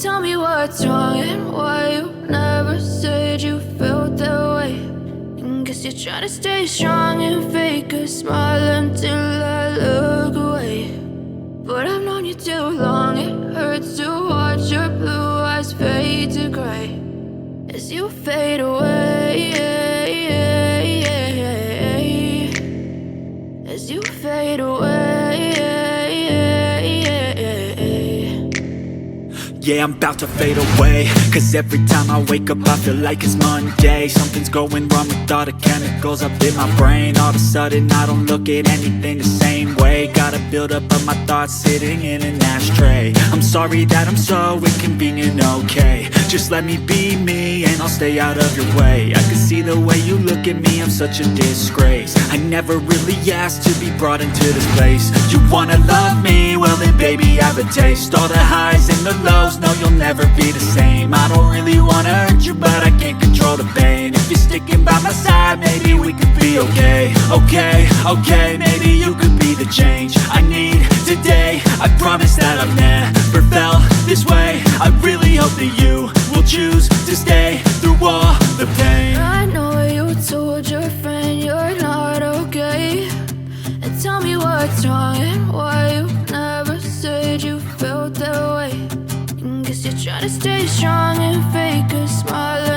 Tell me what's wrong and why you never said you felt that way. And guess you're trying to stay strong and fake a smile until I look away. But I've known you too long, it hurts to watch your blue eyes fade to gray as you fade away, as you fade away. Yeah, I'm about to fade away, cause every time I wake up I feel like it's Monday. Something's going wrong with all the chemicals up in my brain. All of a sudden I don't look at anything the same way. Got a buildup of my thoughts sitting in an ashtray. I'm sorry that I'm so inconvenient, okay. Just let me be me and I'll stay out of your way. I can see the way you look at me, I'm such a disgrace. I never really asked to be brought into this place. You wanna love me? Well then baby I have a taste. All the highs and the lows, no you'll never be the same. I don't really wanna hurt you but I can't control the pain. If you're sticking by my side maybe we could be okay. Okay, maybe you could be the change I need today. I promise that I've never felt this way. I really hope that you will choose to stay through all the pain. I know you told your friend you're not okay. And tell me what's wrong and why you never said you felt that way. And guess you're trying to stay strong and fake a smile